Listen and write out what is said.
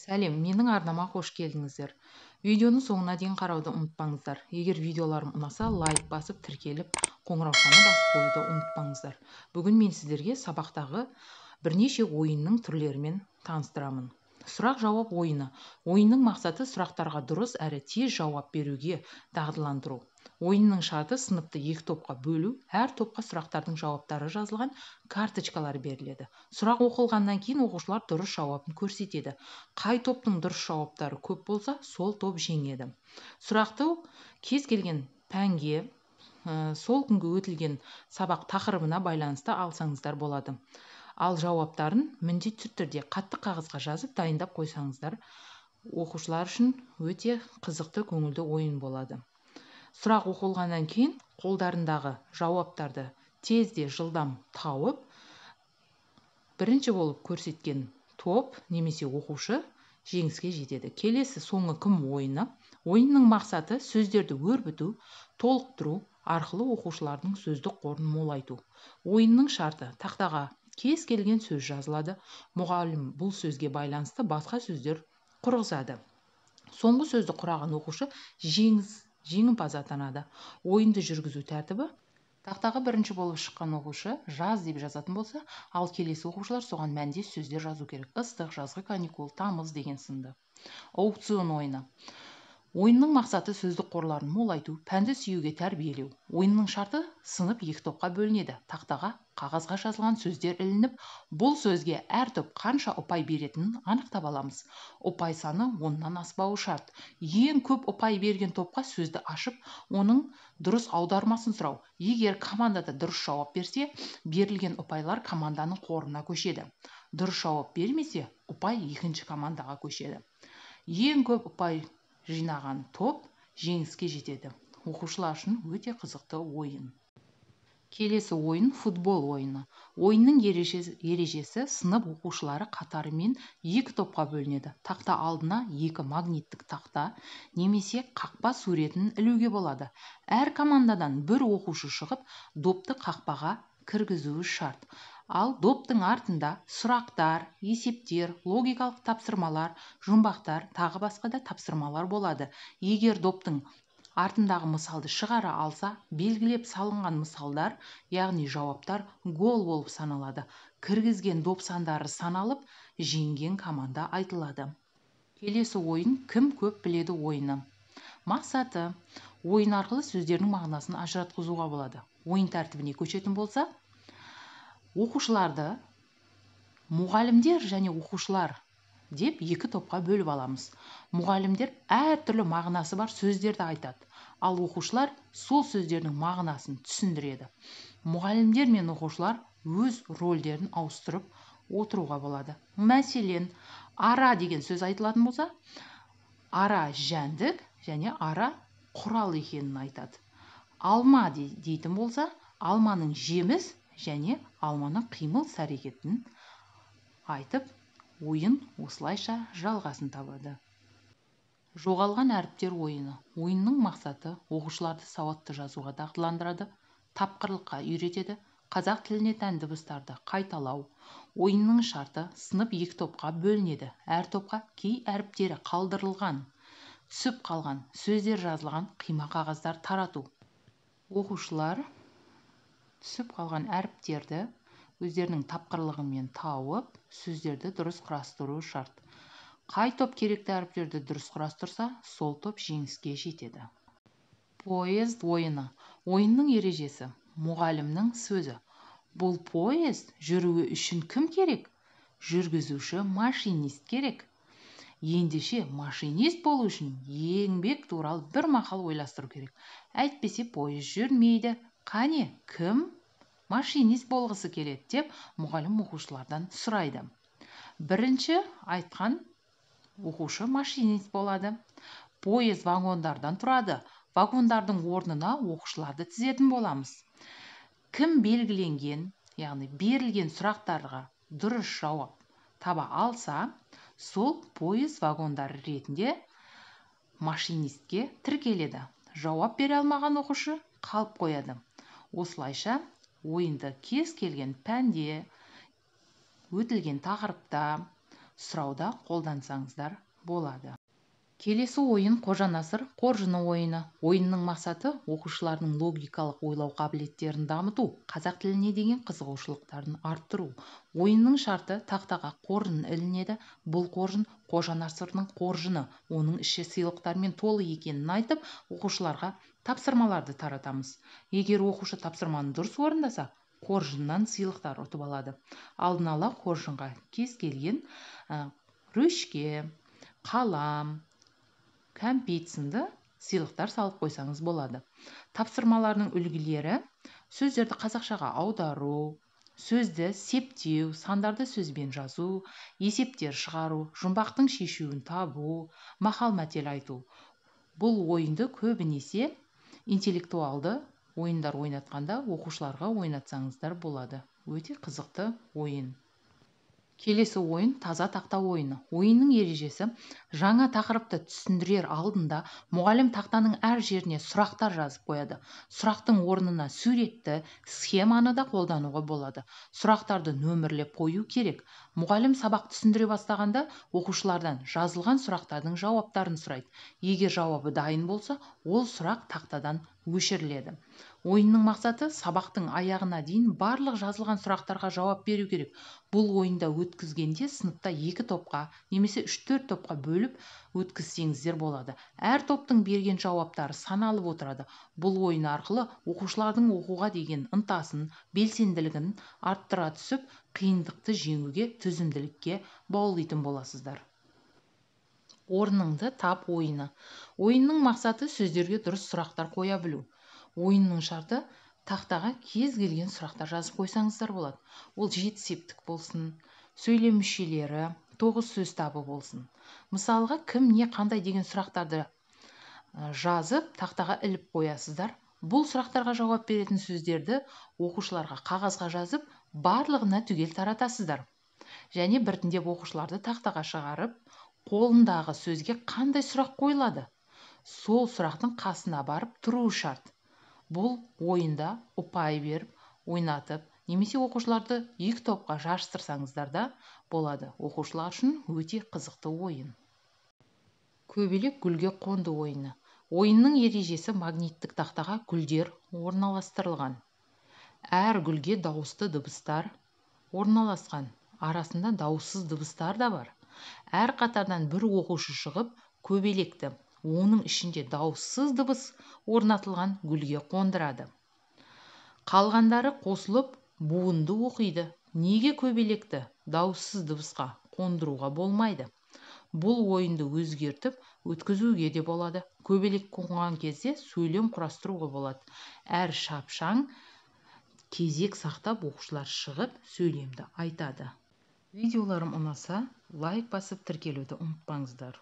Сәлем, менің арнама қош келдіңіздер. Видеоны соңына дейін қарауды ұмытпаңыздар. Егер видеоларым ұнаса, лайк басып, тіркеліп, қоңыраушаны басып қоюды ұмытпаңыздар. Бүгін мен сіздерге сабақтағы бірнеше ойынның түрлерімен таныстырамын. Сұрақ-жауап ойыны. Ойынның мақсаты сұрақтарға дұрыс әрі тез жауап беруге дағдыландыру. Ойынның шарты сыныпты екі топқа бөлу, әр топқа сұрақтардың жауаптары жазылған карточкалар беріледі. Сұрақ оқылғаннан кейін оқушылар дұрыс жауабын көрсетеді. Қай топтың дұрыс жауаптары көп болса, сол топ жеңеді. Сұрақты кез келген пәнге, сол күнгі өтілген сабақ тақырыбына байланысты алсаңыздар болады. Ал жауаптарын міндетті түрде қатты қағазға жазып дайындап қойсаңыздар, оқушылар үшін өте қызықты, көңілді ойын болады. Сұрақ оқылғаннан кейін қолдарындағы жауаптарды тезде жылдам тауып, бірінші болып көрсеткен топ немесе оқушы жеңіске жетеді. Келесі соңы кім ойыны. Ойынның мақсаты сөздерді өрбіту, толықтыру арқылы оқушылардың сөздік қорын молайту. Ойынның шарты: тақтаға кез келген сөз жазылады. Мұғалім бұл сөзге байланысты басқа сөздер құрғызады. Соңғы сөзді құраған оқушы жеңімпаз атанады. Ойынды жүргізу тәртібі: тақтаға бірінші болып шыққан оқушы жаз деп жазатын болса, ал келесі оқушылар соған мәндес сөздер жазу керек. Ыстық, жазғы, каникул, тамыз деген сынды. Аукцион ойыны. Ойынның мақсаты сөздік қорларын молайту, пәнді сүюге тәрбиелеу. Ойынның шарты: сынып екі топқа бөлінеді. Тақтаға қағазға жазылған сөздер ілініп, бұл сөзге әр топ қанша ұпай беретінін анықтап аламыз. Ұпай саны 10-нан аспауы шарт. Ең көп ұпай берген топқа сөзді ашып, оның дұрыс аудармасын сұрау. Егер командада дұрыс жауап берсе, берілген ұпайлар команданың қорына көшеді. Дұрыс жауап бермесе, ұпай екінші командаға көшеді. Ең көп ұпай жинаған топ жеңіске жетеді. Оқушылар үшін өте қызықты ойын. Келесі ойын футбол ойыны. Ойынның ережесі: сынып оқушылары қатарымен екі топқа бөлінеді. Тақта алдына екі магниттік тақта немесе қақпа суретін ілуге болады. Әр командадан бір оқушы шығып, допты қақпаға кіргізуі шарт. Ал доптың артында сұрақтар, есептер, логикалық тапсырмалар, жұмбақтар, тағы басқа да тапсырмалар болады. Егер доптың артындағы мысалды шығара алса, белгілеп салынған мысалдар, яғни жауаптар гол болып саналады. Кіргізген доп сандары саналып, жеңген команда айтылады. Келесі ойын кім көп біледі ойыны. Мақсаты: ойын арқылы сөздердің мағынасын ажыратқызуға болады. Ойын тәртібіне көшетін болса, оқушыларды мұғалімдер және оқушылар деп екі топқа бөліп аламыз. Мұғалімдер әртүрлі мағынасы бар сөздерді айтады, ал оқушылар сол сөздердің мағынасын түсіндіреді. Мұғалімдер мен оқушылар өз рөлдерін ауыстырып отыруға болады. Мәселен, ара деген сөз айтылатын болса, ара жәндік және ара құрал екенін айтады. Алма дейтін болса, алманың жеміс және алманың қимыл әрекетін айтып, ойын осылайша жалғасын табады. Жоғалған әріптер ойыны. Ойынның мақсаты: оқушыларды сауатты жазуға дағдыландырады, тапқырлыққа үйретеді, қазақ тіліне тән дыбыстарды қайталау. Ойынның шарты: сынып екі топқа бөлінеді. Әр топқа кей әріптері қалдырылған, түсіп қалған сөздер жазылған қима қағаздар тарату. Оқушылар түсіп қалған әріптерді өздерінің тапқырлығымен тауып, сөздерді дұрыс құрастыру шарт. Қай топ керекті әріптерді дұрыс құрастырса, сол топ жеңіске жетеді. Поезд ойыны. Ойынның ережесі: мұғалімнің сөзі: бұл поезд жүруі үшін кім керек? Жүргізуші, машинист керек. Ендеше машинист болу үшін еңбек туралы бір мақал ойластыру керек. Әйтпесе поезд жүрмейді. Қане, кім машинист болғысы келеді деп мұғалім оқушылардан сұрайды. Бірінші айтқан оқушы машинист болады. Поезд вагондардан тұрады. Вагондардың орнына оқушыларды тізетін боламыз. Кім белгіленген, яғни берілген сұрақтарға дұрыс жауап таба алса, сол поезд вагондары ретінде машинистке тіркеледі. Жауап бере алмаған оқушы қалып қояды. Осылайша ойынды кез келген пәнде, өтілген тақырыпта, сұрауда қолдансаңыздар болады. Келесі ойын Қожанасыр қоржыны ойыны. Ойынның мақсаты оқушылардың логикалық ойлау қабілеттерін дамыту, қазақ тіліне деген қызығушылықтарын арттыру. Ойынның шарты: тақтаға қоржын ілінеді. Бұл қоржын Қожанасырдың қоржыны. Оның іші сыйлықтармен толы екенін айтып, оқушыларға тапсырмаларды таратамыз. Егер оқушы тапсырманы дұрыс орындаса, қоржыннан сыйлықтар ұтып алады. Алдын ала қоржынға кез келген ручке, қалам, кәмпит сынды сыйлықтар салып қойсаңыз болады. Тапсырмалардың үлгілері: сөздерді қазақшаға аудару, сөзді септеу, сандарды сөзбен жазу, есептер шығару, жұмбақтың шешуін табу, мақал-мәтел айту. Бұл ойынды көбінесе интеллектуалды ойындар ойнатқанда оқушыларға ойнатсаңыздар болады. Өте қызықты ойын. Келесі ойын таза тақта ойыны. Ойынның ережесі: жаңа тақырыпты түсіндірер алдында мұғалім тақтаның әр жеріне сұрақтар жазып қояды. Сұрақтың орнына суретті, схеманы да қолдануға болады. Сұрақтарды нөмірлеп қою керек. Мұғалім сабақ түсіндіре бастағанда оқушылардан жазылған сұрақтардың жауаптарын сұрайды. Егер жауабы дайын болса, ол сұрақ тақтадан өшіріледі. Ойынның мақсаты: сабақтың аяғына дейін барлық жазылған сұрақтарға жауап беру керек. Бұл ойында өткізгенде сыныпта 2 топқа, немесе 3-4 топқа бөліп өткізсеңіздер болады. Әр топтың берген жауаптары саналып отырады. Бұл ойын арқылы оқушылардың оқуға деген ынтасын, белсенділігін арттыра түсіп, қиындықты жеңуге, төзімділікке баулитын боласыздар. Орныңды тап ойыны. Ойынның мақсаты: сөздерге дұрыс сұрақтар қоя білу. Ойынның шарты: тақтаға кез келген сұрақтар жазып қойсаңыздар болады. Ол 7 септік болсын, сөйлем мүшелері, 9 сөз табы болсын. Мысалға, кім, не, қандай деген сұрақтарды жазып тақтаға іліп қоясыздар. Бұл сұрақтарға жауап беретін сөздерді оқушыларға қағазға жазып, барлығына түгел таратасыздар. Және біртіндеп оқушыларды тақтаға шығарып, қолындағы сөзге қандай сұрақ қойылады, сол сұрақтың қасына барып тұруы шарт. Бұл ойында ұпай беріп, ойнатып, немесе оқушыларды 2 топқа жарыстырсаңыздар да болады. Оқушылар үшін өте қызықты ойын. Көбелек гүлге қонды ойыны. Ойынның ережесі: магниттік тақтаға гүлдер орналастырылған. Әр гүлге дауысты дыбыстар орналасқан. Арасында дауыссыз дыбыстар да бар. Әр қатардан бір оқушы шығып, көбелекті, оның ішінде дауыссыз дыбыс орнатылған гүлге қондырады. Қалғандары қосылып буынды оқиды. Неге көбелекті дауыссыз дыбысқа қондыруға болмайды? Бұл ойынды өзгертіп өткізуге де болады. Көбелек қонған кезде сөйлем құрастыруға болады. Әр шапшаң кезек сақтап оқушылар шығып сөйлемді айтады. Видеоларым ұнаса, лайк басып тіркелуді ұмытпаңыздар.